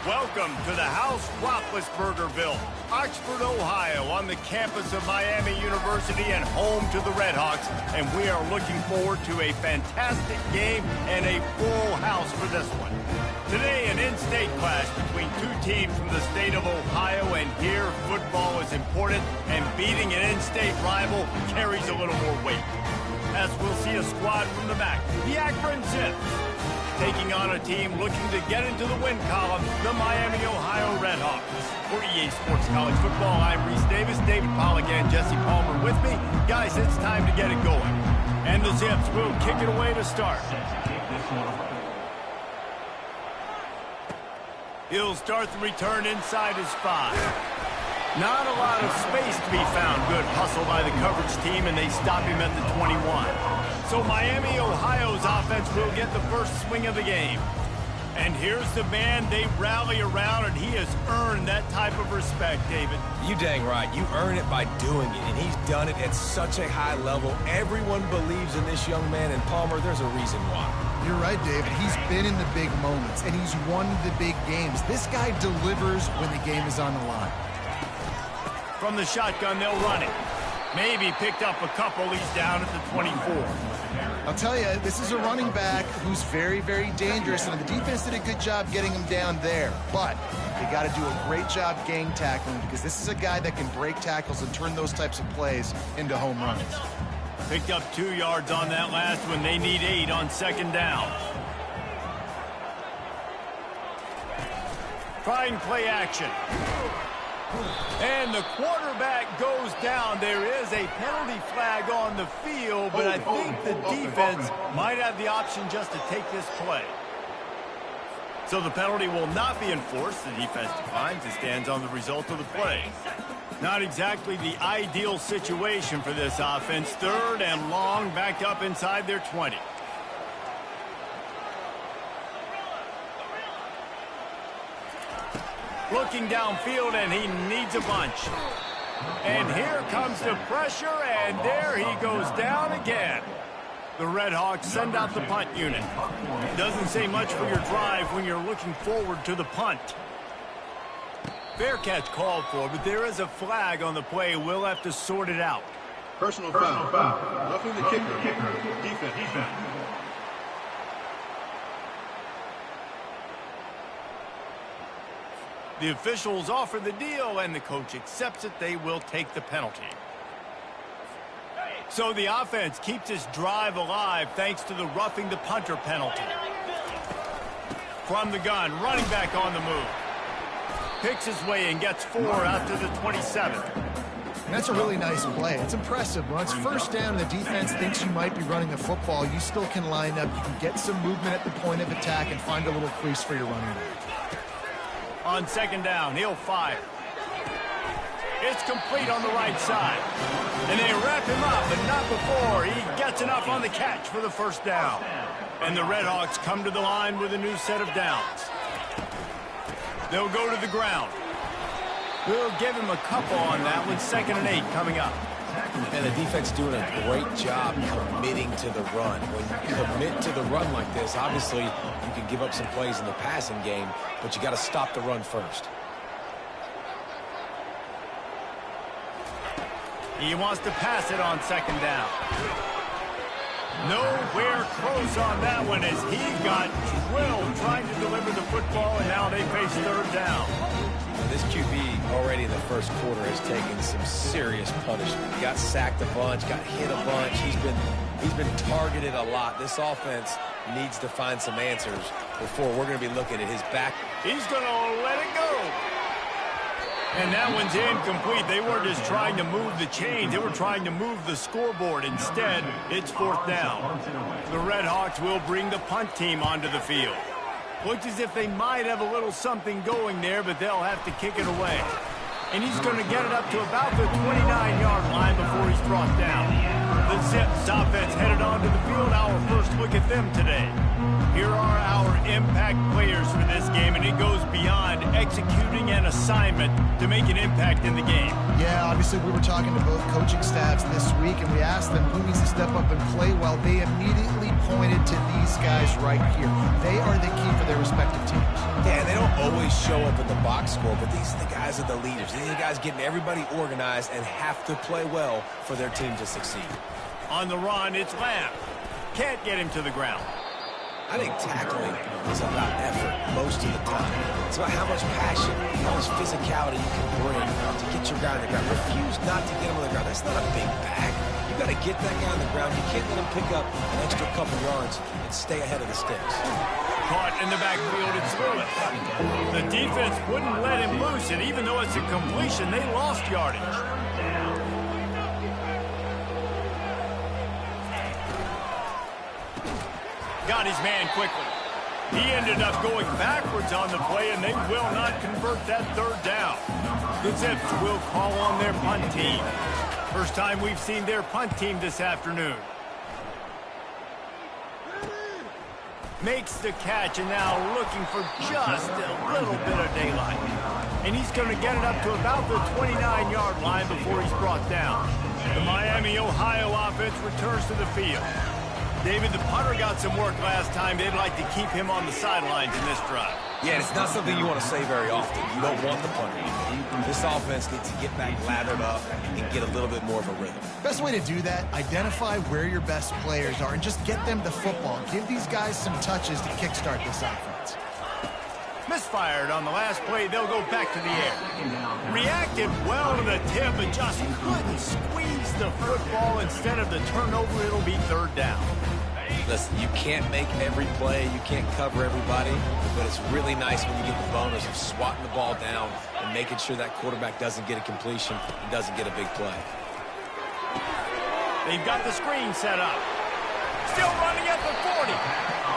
Welcome to the house Roethlisbergerville, Oxford, Ohio, on the campus of Miami University and home to the Redhawks. And we are looking forward to a fantastic game and a full house for this one. Today, an in-state clash between two teams from the state of Ohio, and here football is important, and beating an in-state rival carries a little more weight. As we'll see a squad from the MAC, the Akron Zips, taking on a team looking to get into the win column, the Miami, Ohio Redhawks. For EA Sports College Football, I'm Reese Davis, David Pollack, and Jesse Palmer with me. Guys, it's time to get it going. And the Zips will kick it away to start. He'll start the return inside his 5. Not a lot of space to be found. Good hustle by the coverage team, and they stop him at the 21. So Miami, Ohio's offense will get the first swing of the game. And here's the man they rally around, and he has earned that type of respect, David. You dang right. You earn it by doing it, and he's done it at such a high level. Everyone believes in this young man, and Palmer, there's a reason why. You're right, David. He's been in the big moments, and he's won the big games. This guy delivers when the game is on the line. From the shotgun, they'll run it. Maybe picked up a couple. He's down at the 24. I'll tell you, this is a running back who's very, very dangerous, and the defense did a good job getting him down there. But they got to do a great job gang tackling, because this is a guy that can break tackles and turn those types of plays into home runs. Picked up 2 yards on that last one. They need 8 on second down. Trying play action. And the quarterback goes down. There is a penalty flag on the field, but I think the defense might have the option just to take this play. So the penalty will not be enforced. The defense declines and stands on the result of the play. Not exactly the ideal situation for this offense. 3rd and long, backed up inside their 20. Looking downfield, and he needs a bunch. And here comes the pressure, and there he goes down again. The Redhawks send out the punt unit. Doesn't say much for your drive when you're looking forward to the punt. Fair catch called for, but there is a flag on the play. We'll have to sort it out. Personal foul. Roughing the kicker. Defense. The officials offer the deal, and the coach accepts it. They will take the penalty. So the offense keeps its drive alive thanks to the roughing the punter penalty. From the gun, running back on the move. Picks his way and gets 4 out to the 27. And that's a really nice play. It's impressive. When it's first down and the defense thinks you might be running the football, you still can line up. You can get some movement at the point of attack and find a little crease for your running back. On second down, he'll fire. It's complete on the right side. And they wrap him up, but not before he gets enough on the catch for the first down. And the Redhawks come to the line with a new set of downs. They'll go to the ground. We'll give him a couple on that one. 2nd and 8 coming up. And the defense doing a great job committing to the run. When you commit to the run like this, obviously you can give up some plays in the passing game, but you got to stop the run first. He wants to pass it on 2nd down. Nowhere close on that one as he got drilled trying to deliver the football, and now they face 3rd down. This QB already in the first quarter has taken some serious punishment. Got sacked a bunch, got hit a bunch. He's been targeted a lot. This offense needs to find some answers before we're going to be looking at his back. He's going to let it go. And that one's incomplete. They weren't just trying to move the chains. They were trying to move the scoreboard. Instead, it's 4th down. The Redhawks will bring the punt team onto the field. Looks as if they might have a little something going there, but they'll have to kick it away. And he's going to get it up to about the 29-yard line before he's brought down. The Zips offense headed onto the field. Our first look at them today. Here are our impact players for this game, and it goes beyond executing an assignment to make an impact in the game. Yeah, obviously we were talking to both coaching staffs this week, and we asked them who needs to step up and play well. They immediately pointed to these guys right here. They are the key for their respective teams. Yeah, they don't always show up at the box score, but these are the guys that are the leaders. These are the guys getting everybody organized and have to play well for their team to succeed. On the run, it's Lamb. Can't get him to the ground. I think tackling is about effort most of the time. It's about how much passion, how much physicality you can bring to get your guy on the ground. Refuse not to get him on the ground. That's not a big bag. You got to get that guy on the ground. You can't let him pick up an extra couple yards and stay ahead of the sticks. Caught in the backfield, it's Lewis. The defense wouldn't let him loose, and even though it's a completion, they lost yardage. Got his man quickly. He ended up going backwards on the play, and they will not convert that third down. The Zips will call on their punt team. First time we've seen their punt team this afternoon. Makes the catch, and now looking for just a little bit of daylight. And he's going to get it up to about the 29-yard line before he's brought down. The Miami, Ohio offense returns to the field. David, the punter got some work last time. They'd like to keep him on the sidelines in this drive. Yeah, and it's not something you want to say very often. You don't want the punter. This offense needs to get back lathered up and get a little bit more of a rhythm. Best way to do that, identify where your best players are and just get them the football. Give these guys some touches to kickstart this offense. Misfired on the last play. They'll go back to the air. Reacted well to the tip and just couldn't squeeze the football. Instead of the turnover, it'll be third down. Listen, you can't make every play. You can't cover everybody. But it's really nice when you get the bonus of swatting the ball down and making sure that quarterback doesn't get a completion and doesn't get a big play. They've got the screen set up. Still running at the 40.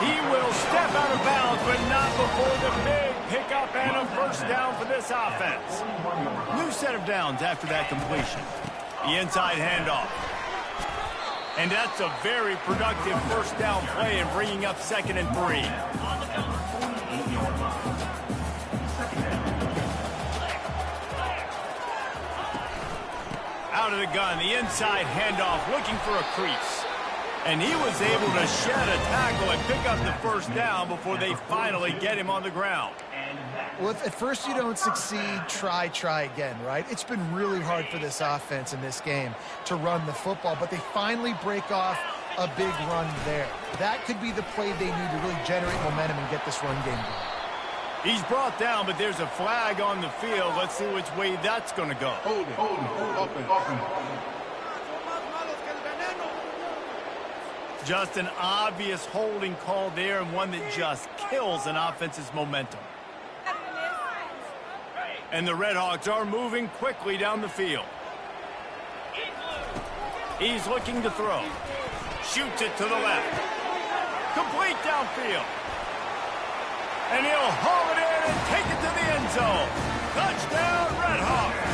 He will step out of bounds, but not before the big pickup and a first down for this offense. New set of downs after that completion. The inside handoff. And that's a very productive first down play and bringing up 2nd and 3. Out of the gun, the inside handoff, looking for a crease. And he was able to shed a tackle and pick up the first down before they finally get him on the ground. Well, if at first you don't succeed, try again, right? It's been really hard for this offense in this game to run the football, but they finally break off a big run there. That could be the play they need to really generate momentum and get this run game going. He's brought down, but there's a flag on the field. Let's see which way that's going to go. Hold it. Just an obvious holding call there, and one that just kills an offense's momentum. And the Redhawks are moving quickly down the field. He's looking to throw. Shoots it to the left. Complete downfield. And he'll haul it in and take it to the end zone. Touchdown, Redhawks.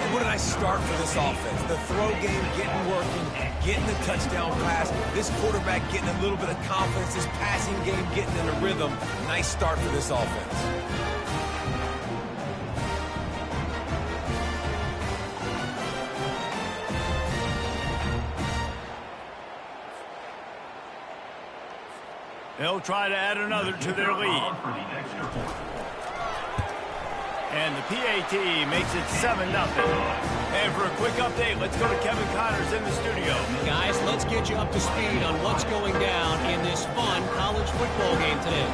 And what a nice start for this offense. The throw game getting working, getting the touchdown pass. This quarterback getting a little bit of confidence. This passing game getting in a rhythm. Nice start for this offense. They'll try to add another to their lead. And the PAT makes it 7-0. And for a quick update, let's go to Kevin Connors in the studio. Guys, let's get you up to speed on what's going down in this fun college football game today.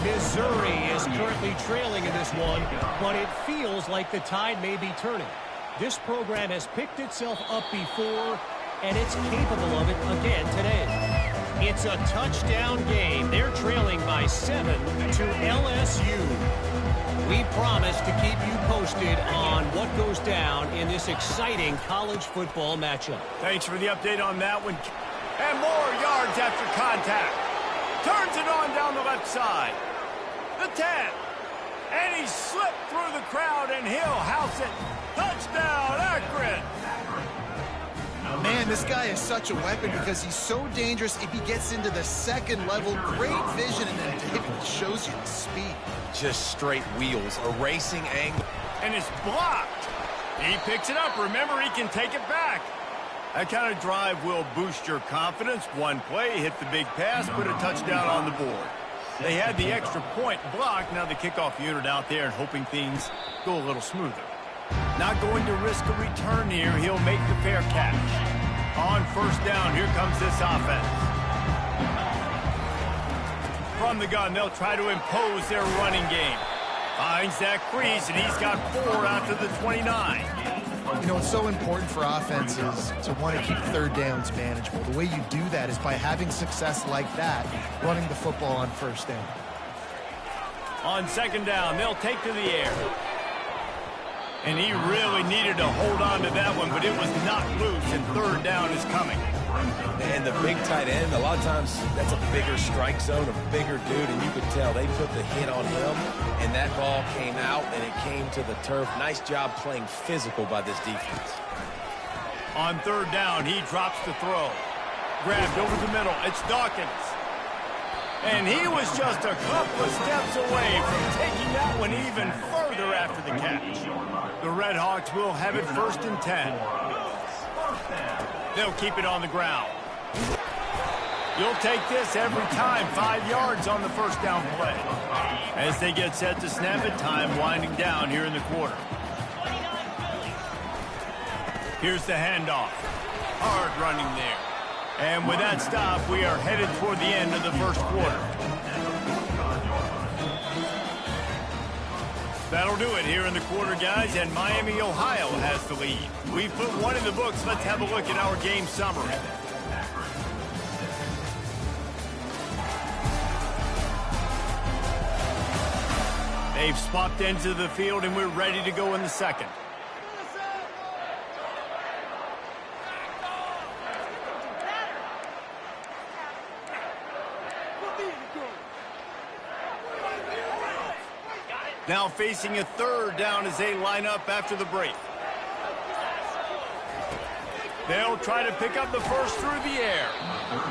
Missouri is currently trailing in this one, but it feels like the tide may be turning. This program has picked itself up before, and it's capable of it again today. It's a touchdown game. They're trailing by 7 to LSU. We promise to keep you posted on what goes down in this exciting college football matchup. Thanks for the update on that one. And more yards after contact. Turns it on down the left side. The 10. And he slipped through the crowd, and he'll house it. Touchdown, Akron. Man, this guy is such a weapon because he's so dangerous if he gets into the second level. Great vision, and then David shows you the speed. Just straight wheels, a racing angle. And it's blocked. He picks it up. Remember, he can take it back. That kind of drive will boost your confidence. One play, hit the big pass, put a touchdown on the board. They had the extra point blocked. Now the kickoff unit out there and hoping things go a little smoother. Not going to risk a return here. He'll make the fair catch. On first down, here comes this offense. From the gun, they'll try to impose their running game. Finds that crease, and he's got 4 out to the 29. You know, it's so important for offenses to want to keep third downs manageable. The way you do that is by having success like that, running the football on first down. On second down, they'll take to the air. And he really needed to hold on to that one, but it was not loose, and third down is coming. And the big tight end, a lot of times that's a bigger strike zone, a bigger dude, and you could tell they put the hit on him, and that ball came out, and it came to the turf. Nice job playing physical by this defense. On third down, he drops the throw. Grabbed over the middle. It's Dawkins. And he was just a couple of steps away from taking that one even further after the catch. The Red Hawks will have it 1st and 10. They'll keep it on the ground. You'll take this every time. 5 yards on the first down play. As they get set to snap it, time winding down here in the quarter. Here's the handoff. Hard running there. And with that stop, we are headed toward the end of the first quarter. That'll do it here in the quarter, guys, and Miami, Ohio has the lead. We've put one in the books. Let's have a look at our game summary. They've swapped into the field, and we're ready to go in the second. Now facing a third down as they line up after the break. They'll try to pick up the first through the air.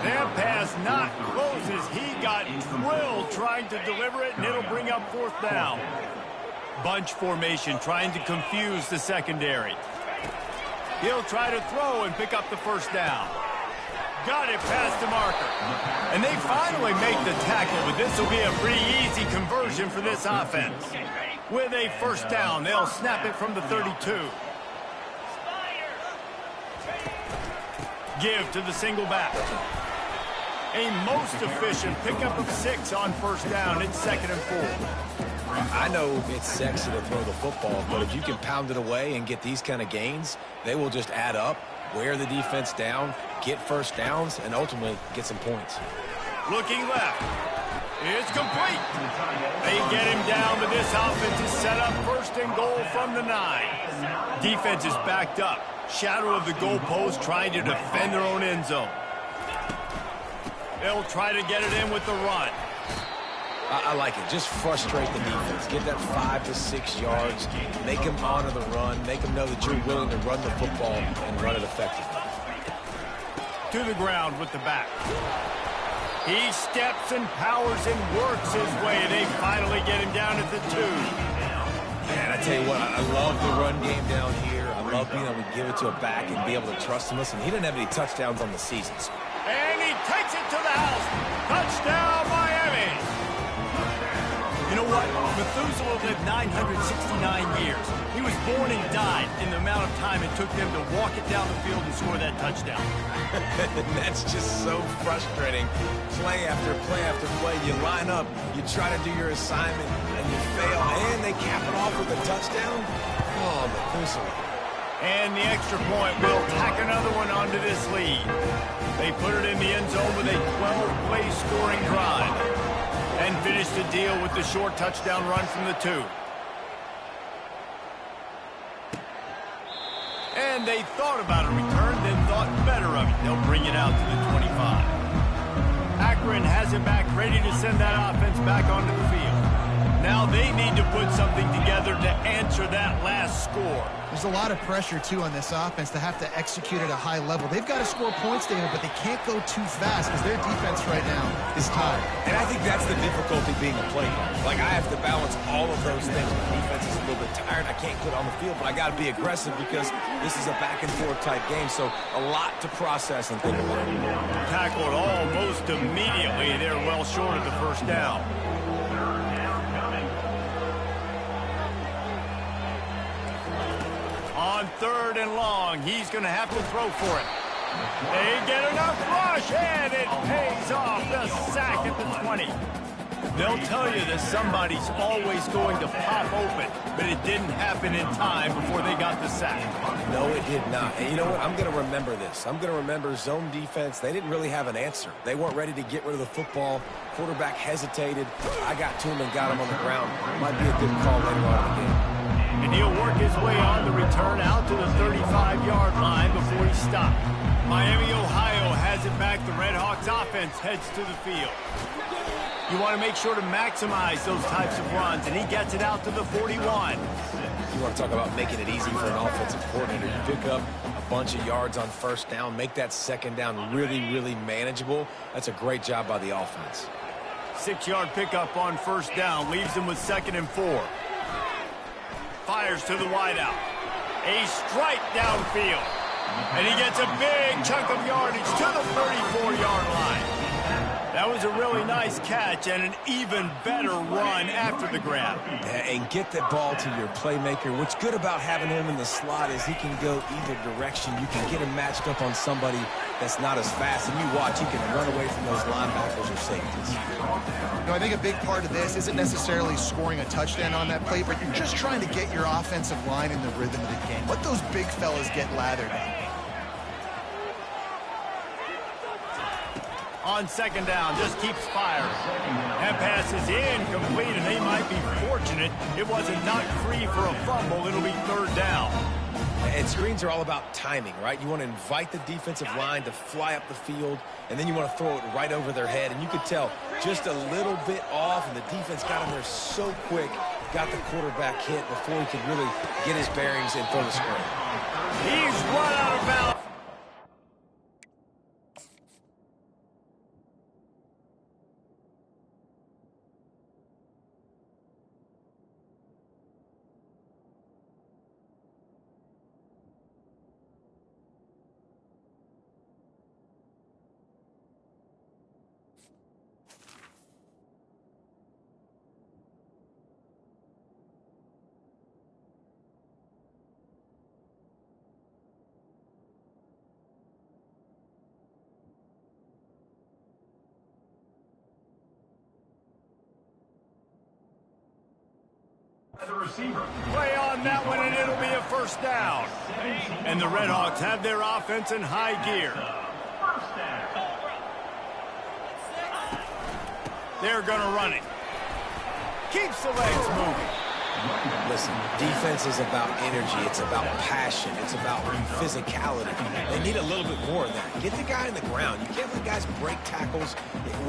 That pass not closes. He got drilled trying to deliver it, and it'll bring up 4th down. Bunch formation trying to confuse the secondary. He'll try to throw and pick up the first down. Got it past the marker. And they finally make the tackle, but this will be a pretty easy conversion for this offense. With a first down, they'll snap it from the 32. Give to the single back. A most efficient pickup of 6 on first down. It's 2nd and 4. I know it's sexy to throw the football, but if you can pound it away and get these kind of gains, they will just add up, wear the defense down, get first downs, and ultimately get some points. Looking left. It's complete. They get him down, but this offense is set up 1st and goal from the 9. Defense is backed up. Shadow of the goalpost trying to defend their own end zone. They'll try to get it in with the run. I like it. Just frustrate the defense. Get that 5 to 6 yards. Make them honor the run. Make them know that you're willing to run the football and run it effectively. To the ground with the back. He steps and powers and works his way. They finally get him down at the 2. Man, I tell you what, I love the run game down here. I love being able to give it to a back and be able to trust him. Listen, he didn't have any touchdowns on the season. And he takes it to the house. Touchdown, Miami. You know what? Methuselah lived 969 years. He was born and died in the amount of time it took them to walk it down the field and score that touchdown. That's just so frustrating. Play after play after play. You line up, you try to do your assignment, and you fail, and they cap it off with a touchdown. Oh, Methuselah. And the extra point will tack another one onto this lead. They put it in the end zone with a 12-play scoring drive. And finish the deal with the short touchdown run from the 2. And they thought about a return, then thought better of it. They'll bring it out to the 25. Akron has it back, ready to send that offense back onto the field. Now they need to put something together to answer that last score. There's a lot of pressure, too, on this offense to have to execute at a high level. They've got to score points, David, but they can't go too fast because their defense right now is tired. And I think that's the difficulty being a play caller. Like, I have to balance all of those things. My defense is a little bit tired. I can't quit on the field, but I got to be aggressive because this is a back-and-forth type game, so a lot to process and think about. Tackled almost immediately. They're well short of the first down. On 3rd and long, he's going to have to throw for it. They get enough rush, and it pays off. The sack at the 20. They'll tell you that somebody's always going to pop open, but it didn't happen in time before they got the sack. No, it did not. And you know what? I'm going to remember this. I'm going to remember zone defense. They didn't really have an answer. They weren't ready to get rid of the football. Quarterback hesitated. I got to him and got him on the ground. Might be a good call later on in the game. And he'll work his way on the return out to the 35-yard line before he stopped. Miami, Ohio has it back. The Redhawks offense heads to the field. You want to make sure to maximize those types of runs, and he gets it out to the 41. You want to talk about making it easy for an offensive coordinator. You pick up a bunch of yards on first down, make that second down really, really manageable. That's a great job by the offense. 6-yard pickup on first down leaves him with 2nd and 4. Fires to the wideout. A strike downfield. And he gets a big chunk of yardage to the 34-yard line. That was a really nice catch and an even better run after the grab. And get the ball to your playmaker. What's good about having him in the slot is he can go either direction. You can get him matched up on somebody that's not as fast. And you watch, he can run away from those linebackers or safeties. No, I think a big part of this isn't necessarily scoring a touchdown on that play, but you're just trying to get your offensive line in the rhythm of the game. Let those big fellas get lathered up. On 2nd down, just keeps firing. That pass is incomplete, and they might be fortunate it wasn't knocked free for a fumble. It'll be 3rd down. And screens are all about timing, right? You want to invite the defensive line to fly up the field, and then you want to throw it right over their head. And you could tell just a little bit off, and the defense got him there so quick, got the quarterback hit before he could really get his bearings and throw the screen. He's run out of bounds. The receiver. Play on that one, and it'll be a 1st down. And the Redhawks have their offense in high gear. They're going to run it. Keeps the legs moving. Listen, defense is about energy. It's about passion. It's about physicality. They need a little bit more of that. Get the guy in the ground. You can't let guys break tackles.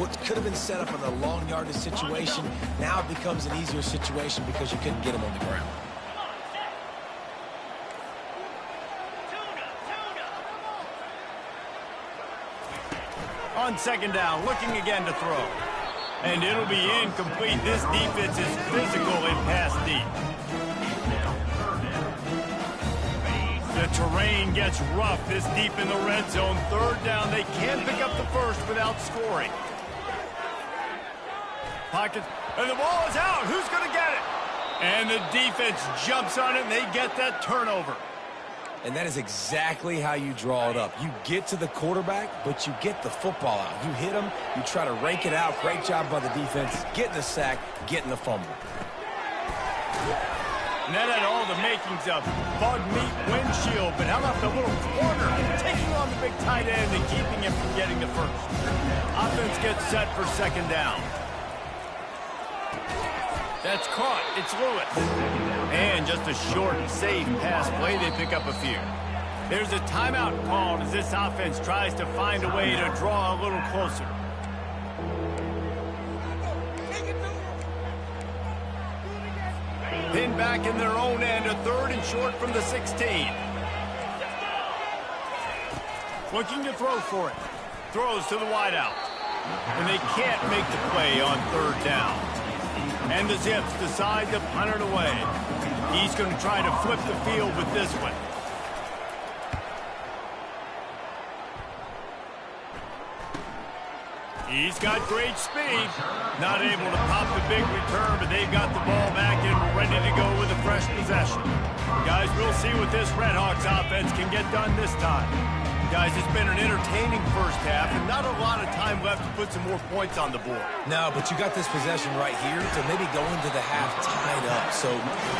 What could have been set up in a long yardage situation, now it becomes an easier situation because you couldn't get him on the ground. On 2nd down, looking again to throw. And it'll be incomplete. This defense is physical in pass deep. The terrain gets rough this deep in the red zone. 3rd down, they can't pick up the first without scoring. Pocket, and the ball is out. Who's going to get it? And the defense jumps on it, and they get that turnover. And that is exactly how you draw it up. You get to the quarterback, but you get the football out. You hit him, you try to rake it out. Great job by the defense. Getting the sack, getting the fumble. And that had all the makings of bug meat windshield, but how about the little corner taking on the big tight end and keeping him from getting the first? Offense gets set for 2nd down. That's caught. It's Lewis. And just a short and safe pass play. They pick up a few. There's a timeout called as this offense tries to find a way to draw a little closer. Pinned back in their own end, a 3rd and short from the 16. Looking to throw for it. Throws to the wideout. And they can't make the play on 3rd down. And the Zips decide to punt it away. He's going to try to flip the field with this one. He's got great speed. Not able to pop the big return, but they've got the ball back and ready to go with a fresh possession. Guys, we'll see what this Red Hawks offense can get done this time. Guys, it's been an entertaining first half and not a lot of time left to put some more points on the board. No, but you got this possession right here to maybe go into the half tied up. So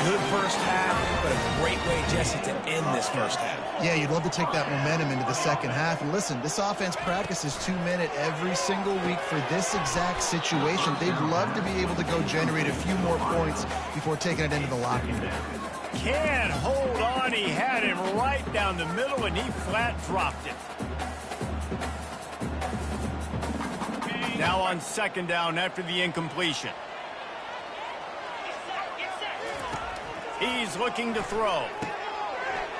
good first half, but a great way, Jesse, to end this first half. Yeah, you'd love to take that momentum into the second half. And listen, this offense practices 2-minute every single week for this exact situation. They'd love to be able to go generate a few more points before taking it into the locker room. Can't hold on. He had him right down the middle, and he flat dropped it. Now on second down after the incompletion. He's looking to throw.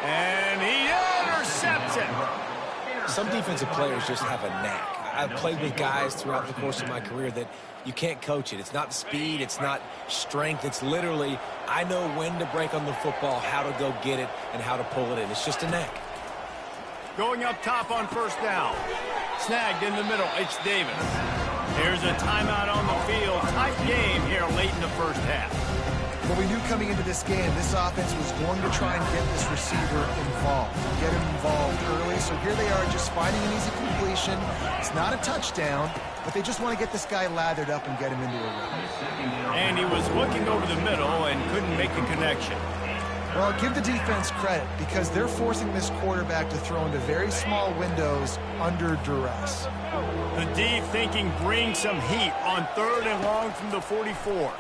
And he intercepts it. Some defensive players just have a knack. I've played with guys throughout the course of my career that you can't coach it. It's not speed. It's not strength. It's literally, I know when to break on the football, how to go get it, and how to pull it in. It's just a knack. Going up top on first down. Snagged in the middle. It's Davis. There's a timeout on the field. Tight game here late in the first half. Well, we knew coming into this game, this offense was going to try and get this receiver involved, get him involved early. So here they are just finding an easy completion. It's not a touchdown, but they just want to get this guy lathered up and get him into a run. And he was looking over the middle and couldn't make a connection. Well, give the defense credit because they're forcing this quarterback to throw into very small windows under duress. The D thinking bring some heat on 3rd and long from the 44.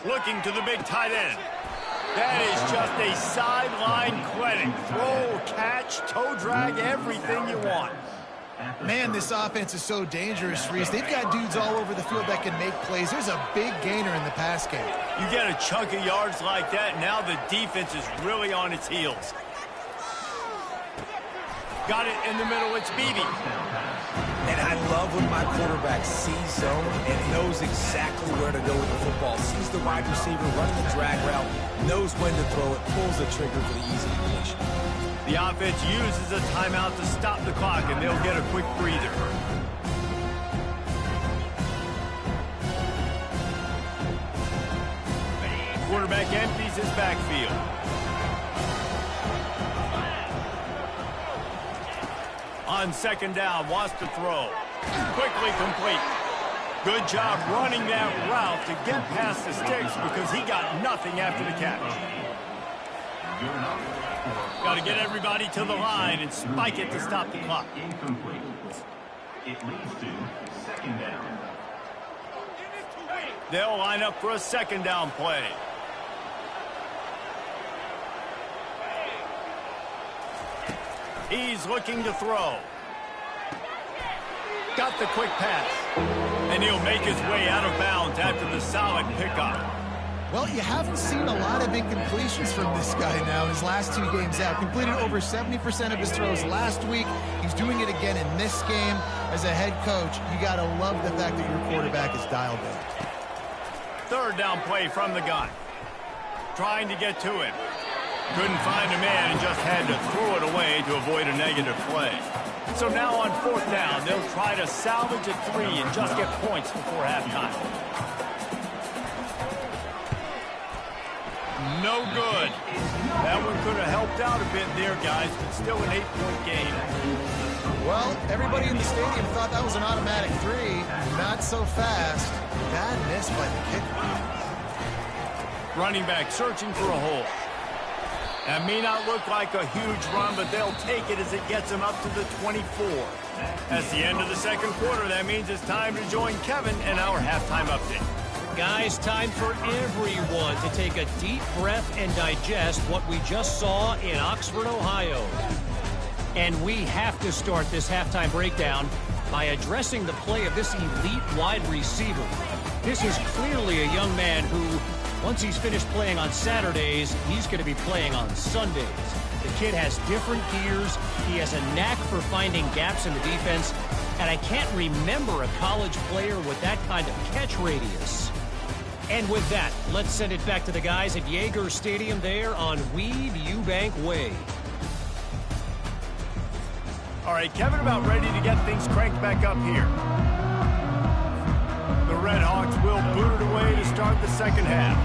Looking to the big tight end. That is just a sideline clinic. Throw, catch, toe drag, everything you want. Man, this offense is so dangerous, Reese. They've got dudes all over the field that can make plays. There's a big gainer in the pass game. You get a chunk of yards like that, now the defense is really on its heels. Got it in the middle, it's Beebe. And I love when my quarterback sees zone and knows exactly where to go with the football. Sees the wide receiver running the drag route, knows when to throw it, pulls the trigger for the easy completion. The offense uses a timeout to stop the clock, and they'll get a quick breather. Quarterback empties his backfield. On second down, wants to throw. Quickly complete. Good job running that route to get past the sticks because he got nothing after the catch. Got to get everybody to the line and spike it to stop the clock. Incomplete. It leads to second down. They'll line up for a second down play. He's looking to throw. Got the quick pass. And he'll make his way out of bounds after the solid pickup. Well, you haven't seen a lot of incompletions from this guy now his last 2 games out. Completed over 70% of his throws last week. He's doing it again in this game. As a head coach, you got to love the fact that your quarterback is dialed in. Third down play from the gun. Trying to get to him. Couldn't find a man and just had to throw it away to avoid a negative play. So now on fourth down, they'll try to salvage a 3 and just get points before halftime. No good. That one could have helped out a bit there, guys, but still an 8-point game. Well, everybody in the stadium thought that was an automatic 3. Not so fast. Bad miss by the kicker. Running back searching for a hole. That may not look like a huge run, but they'll take it as it gets them up to the 24. That's the end of the second quarter. That means it's time to join Kevin in our halftime update. Guys, time for everyone to take a deep breath and digest what we just saw in Oxford, Ohio. And we have to start this halftime breakdown by addressing the play of this elite wide receiver. This is clearly a young man who, once he's finished playing on Saturdays, he's going to be playing on Sundays. The kid has different gears. He has a knack for finding gaps in the defense. And I can't remember a college player with that kind of catch radius. And with that, let's send it back to the guys at Yager Stadium there on Weed Eubank Way. All right, Kevin about ready to get things cranked back up here. The Red Hawks will boot it away to start the second half.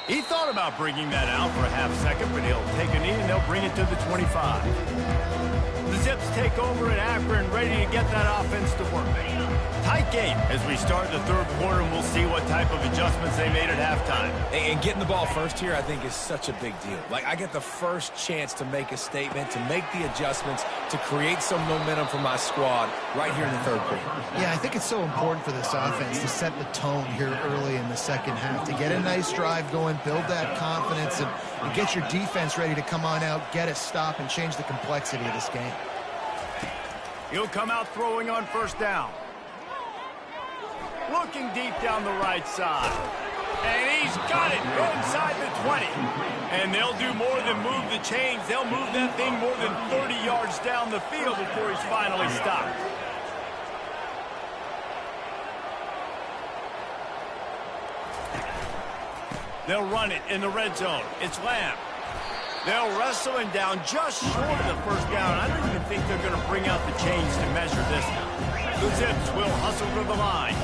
He thought about bringing that out for a half second, but he'll take a knee and they'll bring it to the 25. The Zips take over at Akron, ready to get that offense to work. Tight game as we start the third quarter, and we'll see what type of adjustments they made at halftime. And getting the ball first here, I think, is such a big deal. Like, I get the first chance to make a statement, to make the adjustments, to create some momentum for my squad right here in the third quarter. Yeah, I think it's so important for this offense to set the tone here early in the second half, to get a nice drive going, build that confidence, and get your defense ready to come on out, get a stop, and change the complexity of this game. He'll come out throwing on first down. Looking deep down the right side. And he's got it inside the 20. And they'll do more than move the chains. They'll move that thing more than 30 yards down the field before he's finally stopped. They'll run it in the red zone. It's Lamb. They'll wrestle him down just short of the first down. I don't even think they're going to bring out the chains to measure this now. The Zips will hustle to the line.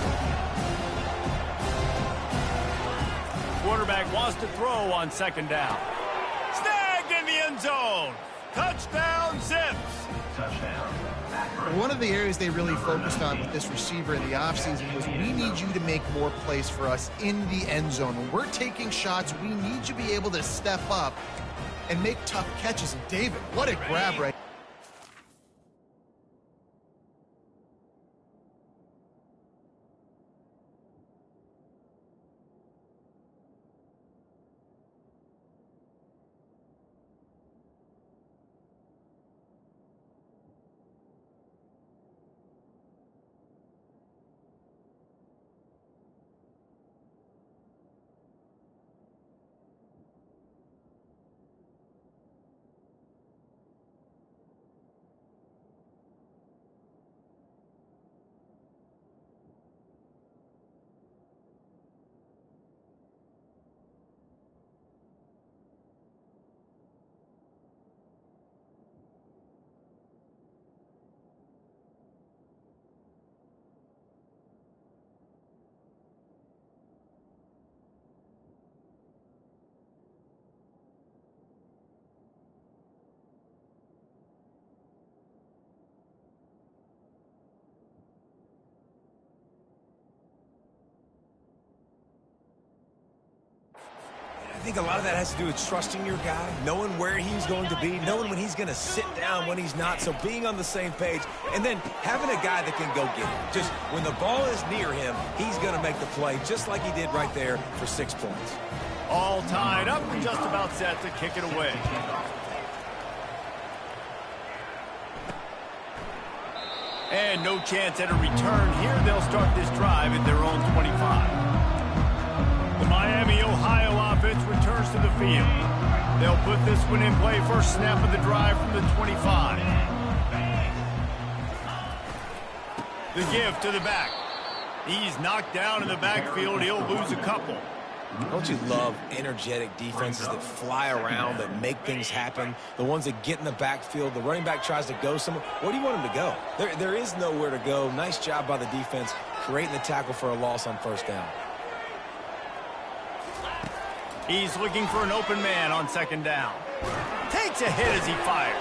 Quarterback wants to throw on second down. Snagged in the end zone. Touchdown, Zips. One of the areas they really focused on with this receiver in the offseason was, we need you to make more plays for us in the end zone. When we're taking shots, we need you to be able to step up and make tough catches. And David, what a grab right. I think a lot of that has to do with trusting your guy, knowing where he's going to be, knowing when he's going to sit down, when he's not, so being on the same page, and then having a guy that can go get it. Just when the ball is near him, he's going to make the play, just like he did right there for 6 points. All tied up and just about set to kick it away. And no chance at a return here. They'll start this drive at their own 25. The Miami, Ohio offense returns to the field. They'll put this one in play. First snap of the drive from the 25. The give to the back. He's knocked down in the backfield. He'll lose a couple. Don't you love energetic defenses that fly around, that make things happen? The ones that get in the backfield, the running back tries to go somewhere. Where do you want him to go? There is nowhere to go. Nice job by the defense, creating the tackle for a loss on first down. He's looking for an open man on second down. Takes a hit as he fires.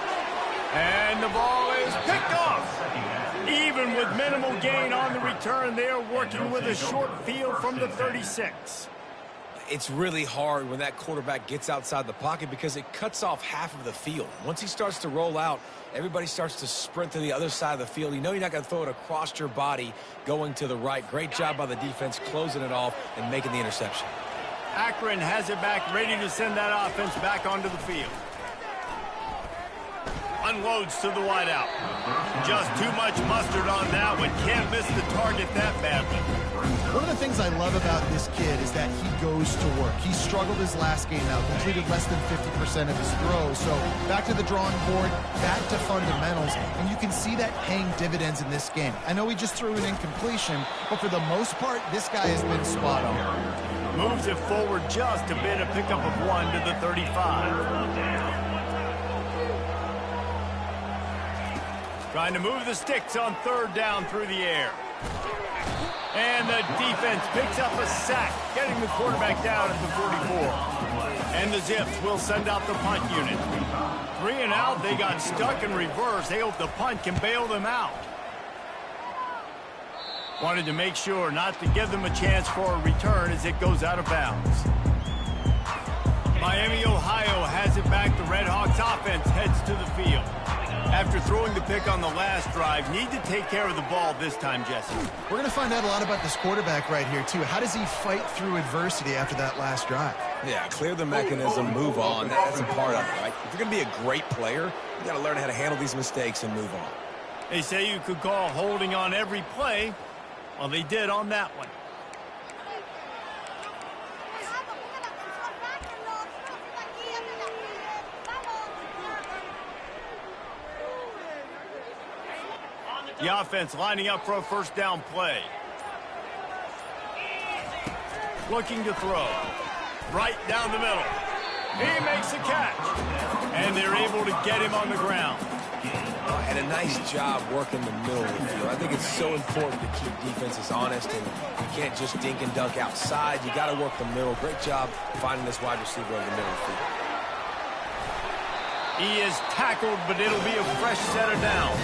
And the ball is picked off. Even with minimal gain on the return, they're working with a short field from the 36. It's really hard when that quarterback gets outside the pocket because it cuts off half of the field. Once he starts to roll out, everybody starts to sprint to the other side of the field. You know you're not going to throw it across your body going to the right. Great job by the defense closing it off and making the interception. Akron has it back, ready to send that offense back onto the field. Unloads to the wideout. Just too much mustard on that one. Can't miss the target that badly. One of the things I love about this kid is that he goes to work. He struggled his last game out, completed less than 50% of his throws. So back to the drawing board, back to fundamentals, and you can see that paying dividends in this game. I know he just threw an incompletion, but for the most part, this guy has been spot on. Moves it forward just a bit, a pickup of 1 to the 35. Trying to move the sticks on third down through the air. And the defense picks up a sack, getting the quarterback down at the 44. And the Zips will send out the punt unit. 3 and out, they got stuck in reverse. They hope the punt can bail them out. Wanted to make sure not to give them a chance for a return as it goes out of bounds. Miami, Ohio has it back. The Red Hawks offense heads to the field. After throwing the pick on the last drive, need to take care of the ball this time, Jesse. We're going to find out a lot about this quarterback right here, too. How does he fight through adversity after that last drive? Yeah, clear the mechanism, move on. That's a part of it, right? If you're going to be a great player, you got to learn how to handle these mistakes and move on. They say you could call holding on every play. Well, they did on that one. The offense lining up for a first down play. Looking to throw. Right down the middle. He makes a catch. And they're able to get him on the ground. And a nice job working the middle of the field. I think it's so important to keep defenses honest, and you can't just dink and dunk outside. You got to work the middle. Great job finding this wide receiver over the middle of the field. He is tackled, but it'll be a fresh set of downs.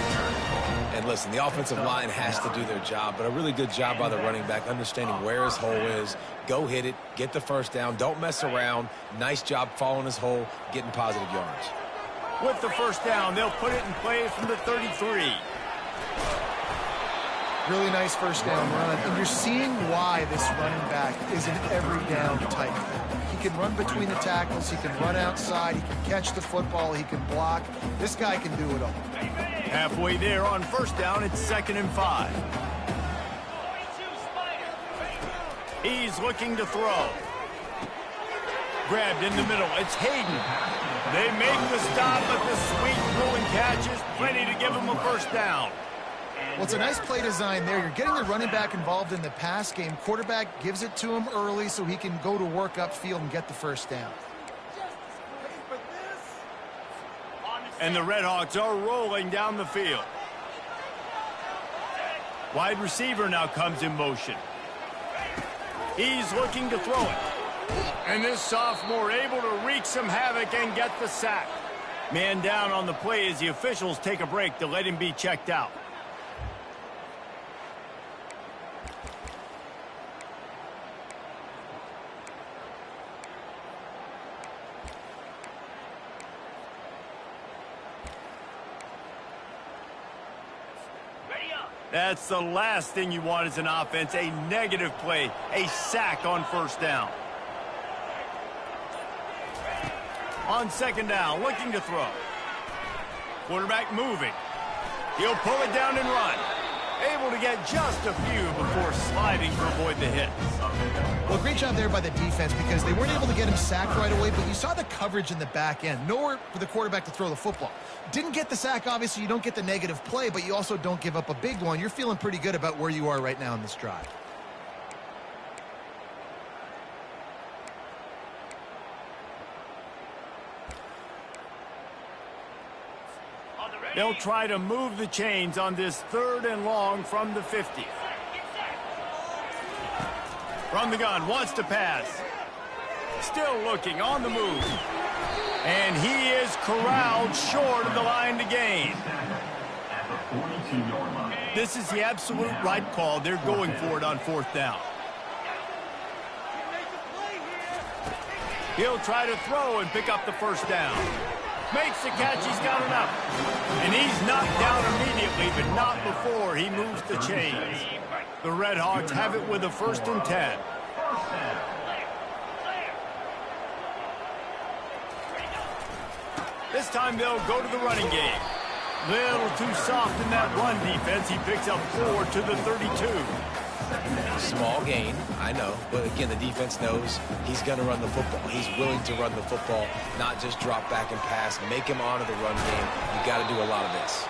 And listen, the offensive line has to do their job, but a really good job by the running back, understanding where his hole is. Go hit it, get the first down, don't mess around. Nice job following his hole, getting positive yards. With the first down, they'll put it in play from the 33. Really nice first down run. And you're seeing why this running back is an every down type. He can run between the tackles. He can run outside. He can catch the football. He can block. This guy can do it all. Halfway there on first down, it's 2nd and 5. He's looking to throw. Grabbed in the middle. It's Hayden. They make the stop, but the sweet throwing catch is plenty to give him a first down. Well, it's a nice play design there. You're getting the running back involved in the pass game. Quarterback gives it to him early so he can go to work upfield and get the first down. And the Red Hawks are rolling down the field. Wide receiver now comes in motion. He's looking to throw it. And this sophomore able to wreak some havoc and get the sack. Man down on the play as the officials take a break to let him be checked out. That's the last thing you want as an offense, a negative play, a sack on first down. On 2nd down, looking to throw. Quarterback moving. He'll pull it down and run. Able to get just a few before sliding to avoid the hit. Well, great job there by the defense because they weren't able to get him sacked right away, but you saw the coverage in the back end. Nowhere for the quarterback to throw the football. Didn't get the sack, obviously. You don't get the negative play, but you also don't give up a big one. You're feeling pretty good about where you are right now in this drive. They'll try to move the chains on this 3rd and long from the 50. From the gun, wants to pass. Still looking, on the move. And he is corralled short of the line to gain. This is the absolute right call. They're going for it on 4th down. He'll try to throw and pick up the first down. Makes the catch, he's got enough. And he's knocked down immediately, but not before he moves the chains. The Red Hawks have it with a 1st and 10. This time they'll go to the running game. Little too soft in that run defense. He picks up 4 to the 32. Small gain, I know. But again, the defense knows he's going to run the football. He's willing to run the football, not just drop back and pass. Make him honor the run game. You got to do a lot of this.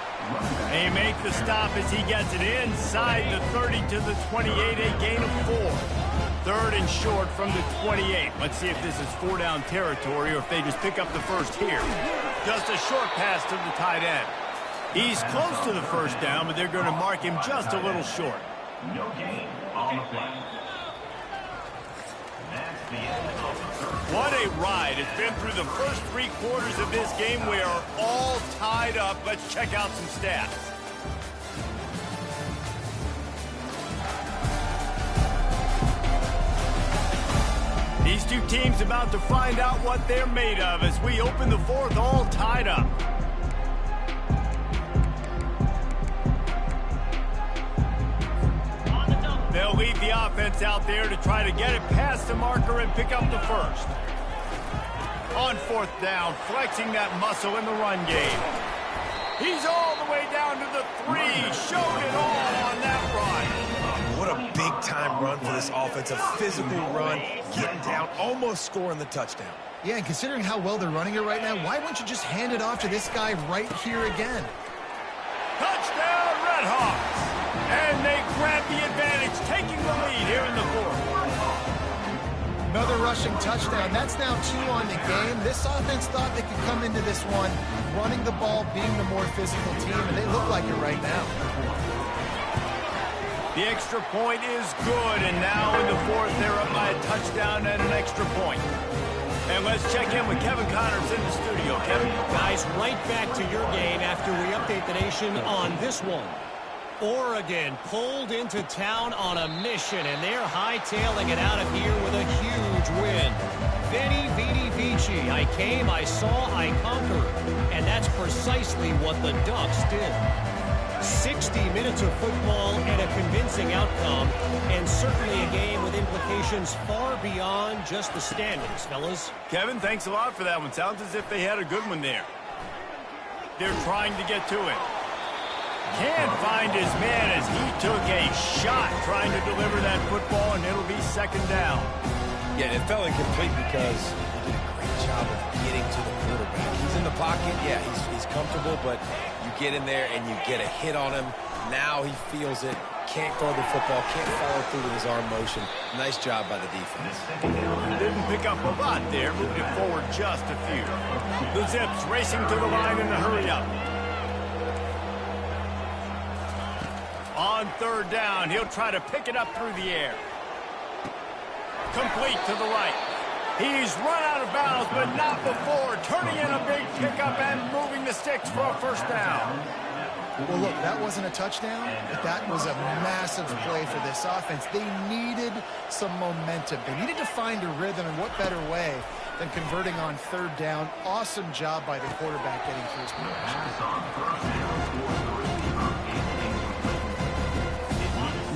They make the stop as he gets it inside the 30 to the 28, a gain of 4. 3rd and short from the 28. Let's see if this is 4-down territory or if they just pick up the first here. Just a short pass to the tight end. He's close to the first down, but they're going to mark him just a little short. No gain on the play. That's the end of the third. What a ride. It's been through the first 3 quarters of this game. We are all tied up. Let's check out some stats. These two teams about to find out what they're made of as we open the 4th all tied up. They'll leave the offense out there to try to get it past the marker and pick up the first. On 4th down, flexing that muscle in the run game. He's all the way down to the 3. Showed it all on that run. What a big-time run for this offense. A physical run, getting down, almost scoring the touchdown. Yeah, and considering how well they're running it right now, why wouldn't you just hand it off to this guy right here again? Touchdown, Redhawks! And they grab the advantage, taking the lead here in the 4th. Another rushing touchdown. That's now 2 on the game. This offense thought they could come into this one running the ball, being the more physical team, and they look like it right now. The extra point is good, and now in the 4th, they're up by a touchdown and an extra point. And let's check in with Kevin Connors in the studio. Kevin? Guys, right back to your game after we update the nation on this one. Oregon pulled into town on a mission, and they're hightailing it out of here with a huge win. Veni, Vidi, Vici. I came, I saw, I conquered. And that's precisely what the Ducks did. 60 minutes of football and a convincing outcome, and certainly a game with implications far beyond just the standings, fellas. Kevin, thanks a lot for that one. Sounds as if they had a good one there. They're trying to get to it. Can't find his man as he took a shot trying to deliver that football, and it'll be 2nd down. Yeah, it fell incomplete because he did a great job of getting to the quarterback. He's in the pocket. Yeah, he's comfortable, but you get in there and you get a hit on him. Now he feels it. Can't throw the football. Can't follow through with his arm motion. Nice job by the defense. Didn't pick up a lot there. Moved it forward just a few. The Zips racing to the line in the hurry-up. On 3rd down, he'll try to pick it up through the air. Complete to the right. He's run out of bounds, but not before. Turning in a big pickup and moving the sticks for a 1st down. Well, look, that wasn't a touchdown, but that was a massive play for this offense. They needed some momentum. They needed to find a rhythm, and what better way than converting on 3rd down. Awesome job by the quarterback getting through his progression.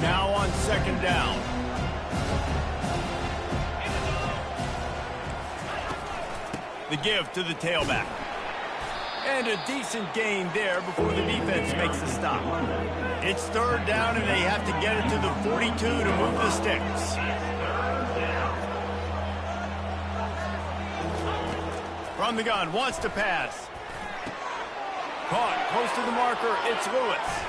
Now on 2nd down. The give to the tailback. And a decent gain there before the defense makes the stop. It's 3rd down, and they have to get it to the 42 to move the sticks. From the gun, wants to pass. Caught close to the marker, it's Lewis.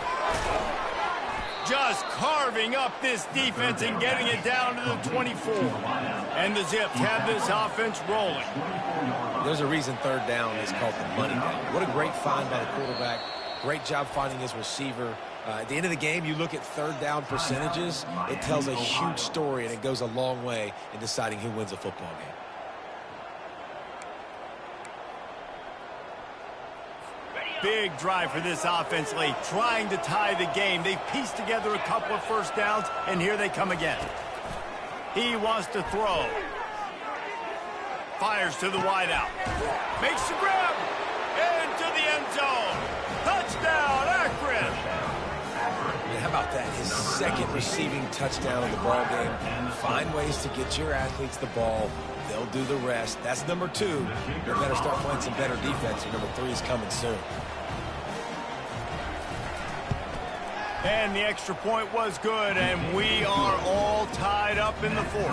Just carving up this defense and getting it down to the 24. And the Zips have this offense rolling. There's a reason 3rd down is called the money down. What a great find by the quarterback. Great job finding his receiver. At the end of the game, you look at 3rd down percentages. It tells a huge story, and it goes a long way in deciding who wins a football game. Big drive for this offense late, trying to tie the game. They've pieced together a couple of 1st downs, and here they come again. He wants to throw. Fires to the wideout. Makes the grab. Into the end zone. Touchdown, Akron. Yeah, how about that? His 2nd receiving touchdown of the ball game. Find ways to get your athletes the ball. They'll do the rest. That's number 2. They better start playing some better defense. Number 3 is coming soon. And the extra point was good, and we are all tied up in the fourth.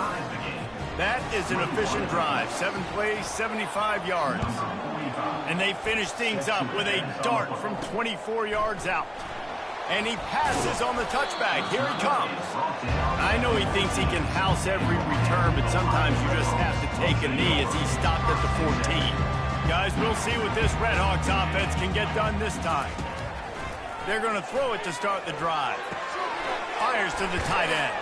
That is an efficient drive. 7 plays, 75 yards. And they finish things up with a dart from 24 yards out. And he passes on the touchback. Here he comes. I know he thinks he can house every return, but sometimes you just have to take a knee as he stopped at the 14. Guys, we'll see what this Redhawks offense can get done this time. They're going to throw it to start the drive. Fires to the tight end.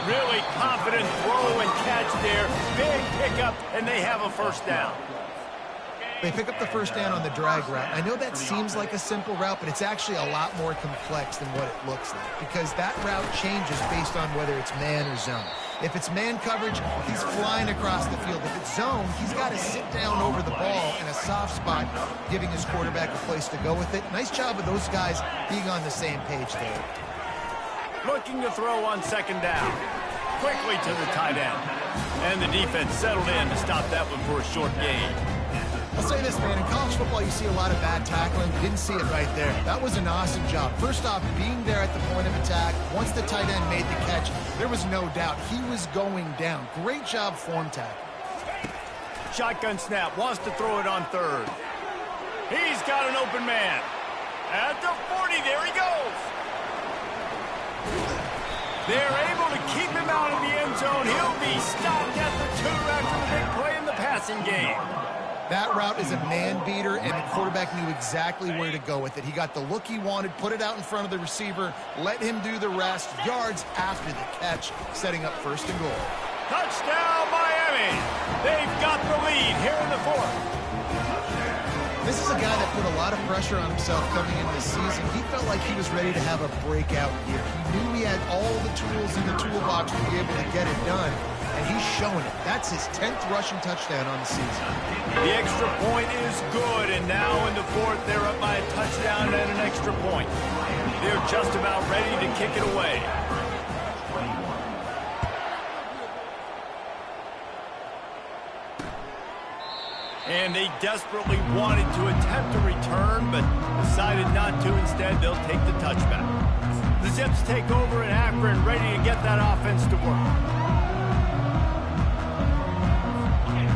Really confident throw and catch there. Big pickup, and they have a first down. They pick up the first down on the drag route. I know that seems like a simple route, but it's actually a lot more complex than what it looks like, because that route changes based on whether it's man or zone. If it's man coverage, he's flying across the field. If it's zone, he's got to sit down over the ball in a soft spot, giving his quarterback a place to go with it. Nice job of those guys being on the same page there. Looking to throw on second down. Quickly to the tight end. And the defense settled in to stop that one for a short gain. I'll say this, man, in college football, you see a lot of bad tackling. You didn't see it right there. That was an awesome job. First off, being there at the point of attack. Once the tight end made the catch, there was no doubt he was going down. Great job form tackle. Shotgun snap, wants to throw it on third. He's got an open man. At the 40, there he goes. They're able to keep him out of the end zone. He'll be stopped at the 2 after the big play in the passing game. That route is a man beater, and the quarterback knew exactly where to go with it. He got the look he wanted, put it out in front of the receiver, let him do the rest, yards after the catch, setting up first and goal. Touchdown, Miami! They've got the lead here in the fourth. This is a guy that put a lot of pressure on himself coming into the season. He felt like he was ready to have a breakout year. He knew he had all the tools in the toolbox to be able to get it done, and he's showing it. That's his 10th rushing touchdown on the season. The extra point is good, and now in the fourth, they're up by a touchdown and an extra point. They're just about ready to kick it away. And they desperately wanted to attempt a return, but decided not to. Instead, they'll take the touchback. The Zips take over in Akron, ready to get that offense to work.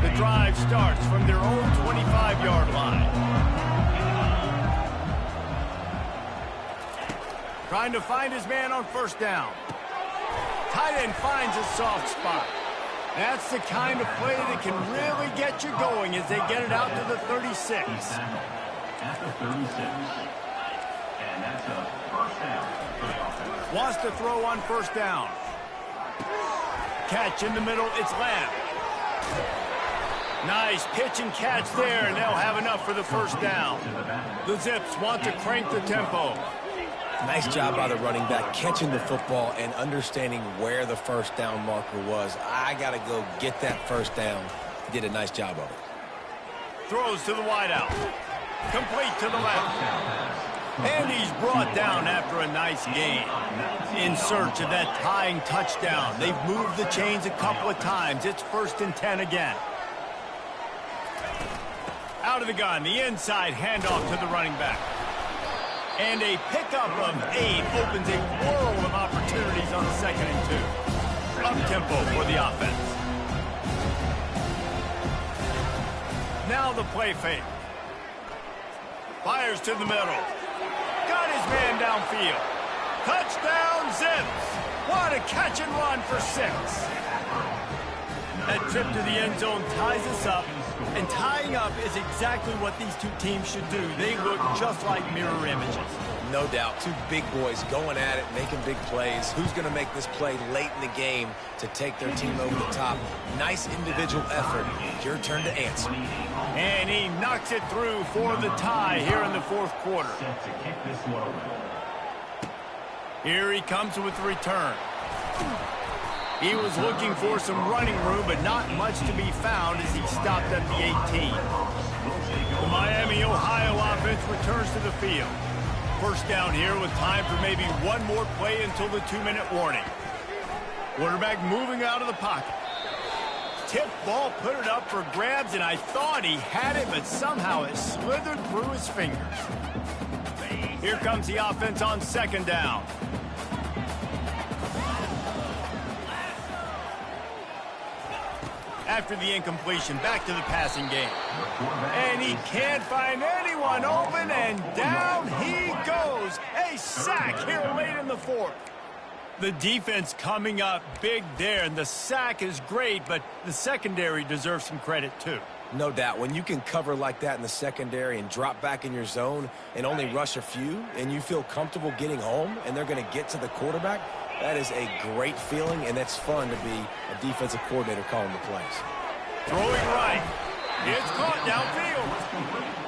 The drive starts from their own 25-yard line. Trying to find his man on first down. Tight end finds a soft spot. That's the kind of play that can really get you going as they get it out to the 36. At the 36. And that's a first down. Wants to throw on first down. Catch in the middle, it's Lamb. Nice pitch and catch there, and they'll have enough for the first down. The Zips want to crank the tempo. Nice job by the running back, catching the football and understanding where the first down marker was. I got to go get that first down. Did a nice job of it. Throws to the wideout. Complete to the left. And he's brought down after a nice gain. In search of that tying touchdown. They've moved the chains a couple of times. It's 1st and 10 again. Out of the gun, the inside handoff to the running back. And a pickup of 8 opens a world of opportunities on 2nd and 2. Up-tempo for the offense. Now the play fake. Fires to the middle. Got his man downfield. Touchdown, Zips. What a catch and run for 6. That trip to the end zone ties us up. And tying up is exactly what these two teams should do. They look just like mirror images. No doubt. Two big boys going at it, making big plays. Who's going to make this play late in the game to take their team over the top? Nice individual effort. Your turn to answer. And he knocks it through for the tie here in the 4th quarter. Here he comes with the return. He was looking for some running room, but not much to be found as he stopped at the 18. The Miami, Ohio offense returns to the field. First down here with time for maybe one more play until the 2-minute warning. Quarterback moving out of the pocket. Tip ball, put it up for grabs, and I thought he had it, but somehow it slithered through his fingers. Here comes the offense on second down. After the incompletion, back to the passing game. And he can't find anyone open, and down he goes. A sack here late in the fourth. The defense coming up big there, and the sack is great, but the secondary deserves some credit too. No doubt. When you can cover like that in the secondary and drop back in your zone and only rush a few, and you feel comfortable getting home, and they're going to get to the quarterback, that is a great feeling, and it's fun to be a defensive coordinator calling the plays. Throwing right. It's caught downfield.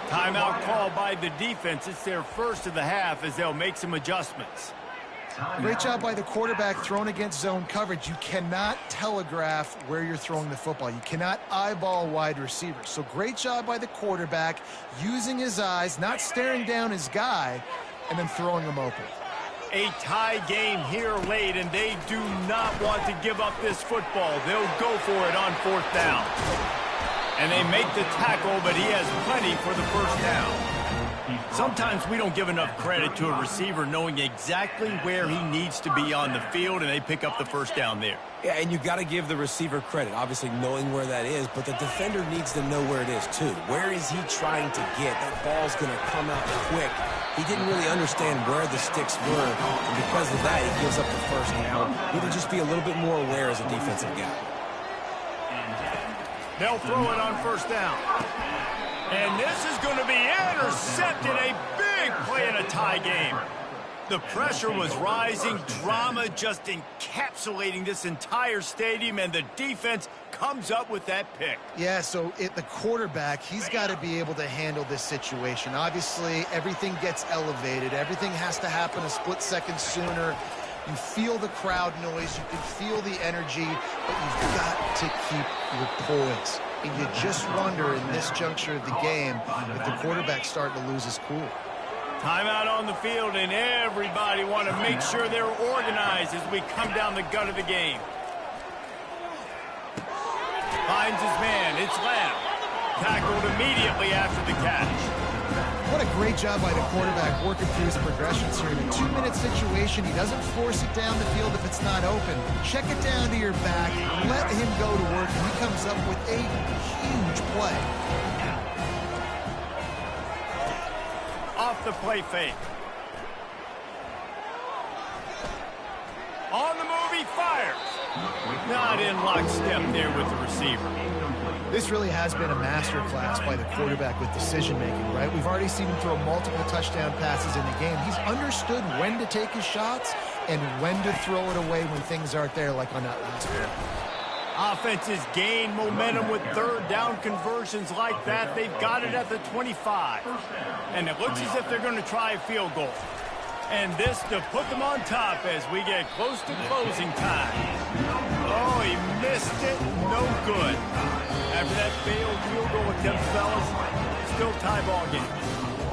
Timeout called by the defense. It's their first of the half as they'll make some adjustments. Great job by the quarterback thrown against zone coverage. You cannot telegraph where you're throwing the football. You cannot eyeball wide receivers. So great job by the quarterback using his eyes, not staring down his guy, and then throwing him open. A tie game here late, and they do not want to give up this football. They'll go for it on fourth down. And they make the tackle, but he has plenty for the first down. Sometimes we don't give enough credit to a receiver knowing exactly where he needs to be on the field, and they pick up the first down there. Yeah, and you got to give the receiver credit, obviously knowing where that is, but the defender needs to know where it is too. Where is he trying to get? That ball's going to come out quick. He didn't really understand where the sticks were, and because of that, he gives up the first down. Need to just be a little bit more aware as a defensive guy. They'll throw it on first down. And this is going to be intercepted. A big play in a tie game. The pressure was rising. Drama just encapsulating this entire stadium, and the defense comes up with that pick. Yeah, so the quarterback, he's got to be able to handle this situation. Obviously, everything gets elevated. Everything has to happen a split second sooner. You feel the crowd noise. You can feel the energy, but you've got to keep your poise. And you just wonder in this juncture of the game if the quarterback's starting to lose his cool. Timeout on the field, and everybody want to make sure they're organized as we come down the gut of the game. Finds his man. It's Lamb. Tackled immediately after the catch. What a great job by the quarterback working through his progressions here. In a 2-minute situation, he doesn't force it down the field if it's not open. Check it down to your back, let him go to work, and he comes up with a huge play. Off the play fake. On the move, he fires. Not in lockstep there with the receiver. This really has been a masterclass by the quarterback with decision-making, right? We've already seen him throw multiple touchdown passes in the game. He's understood when to take his shots and when to throw it away when things aren't there, like on that last one. Offenses gain momentum with third down conversions like that. They've got it at the 25. And it looks as if they're going to try a field goal. And this to put them on top as we get close to closing time. Oh, he missed it. No good. After that failed field goal attempt, fellas, still tie ball game.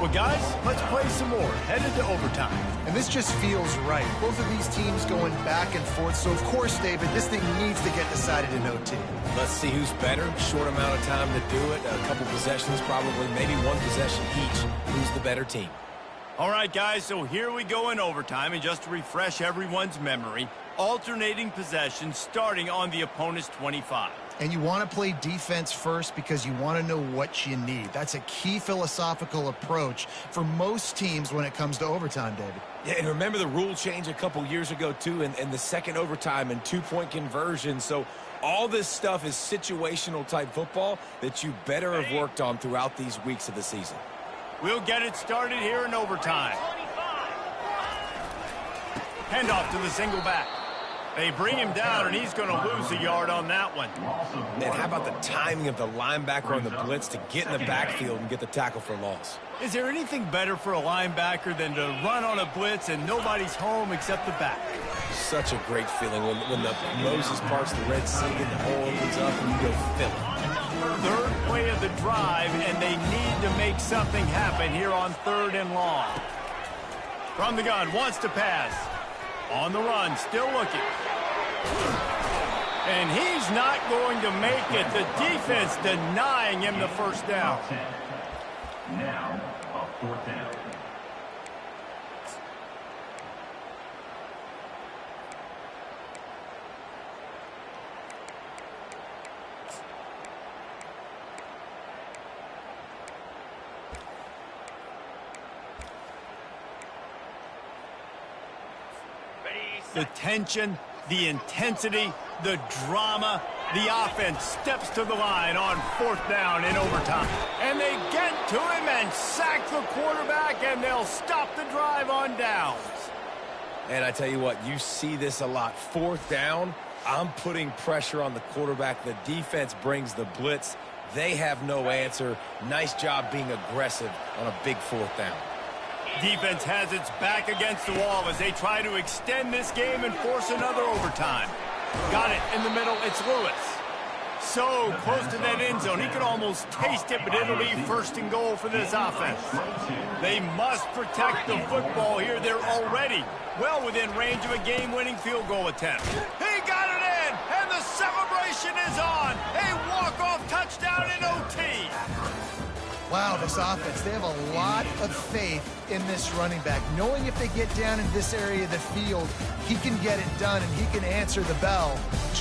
Well, guys, let's play some more. Headed to overtime. And this just feels right. Both of these teams going back and forth. So, of course, David, this thing needs to get decided in OT. Let's see who's better. Short amount of time to do it. A couple possessions, probably maybe one possession each. Who's the better team? All right, guys, so here we go in overtime. And just to refresh everyone's memory, alternating possessions starting on the opponent's 25. And you want to play defense first because you want to know what you need. That's a key philosophical approach for most teams when it comes to overtime, David. Yeah, and remember the rule change a couple years ago, too, and the second overtime and two-point conversion. So all this stuff is situational type football that you better have worked on throughout these weeks of the season. We'll get it started here in overtime. Handoff to the single back. They bring him down, and he's going to lose a yard on that one. And how about the timing of the linebacker on the blitz to get in the backfield and get the tackle for loss? Is there anything better for a linebacker than to run on a blitz and nobody's home except the back? Such a great feeling when the Moses parts the Red Sea and the hole opens up and you go fill it. Third play of the drive, and they need to make something happen here on 3rd and long. From the gun, wants to pass. On the run, still looking. And he's not going to make it. The defense denying him the first down. Now, a 4th down. The tension, the intensity, the drama. The offense steps to the line on 4th down in overtime. And they get to him and sack the quarterback, and they'll stop the drive on downs. And I tell you what, you see this a lot. 4th down, I'm putting pressure on the quarterback. The defense brings the blitz. They have no answer. Nice job being aggressive on a big 4th down. Defense has its back against the wall as they try to extend this game and force another overtime. Got it in the middle. It's Lewis. So close to that end zone. He could almost taste it, but it'll be 1st and goal for this offense. They must protect the football here. They're already well within range of a game-winning field goal attempt. He got it in, and the celebration is on. A walk-off touchdown in OT. Wow, this offense, they have a lot of faith in this running back, knowing if they get down in this area of the field, he can get it done and he can answer the bell.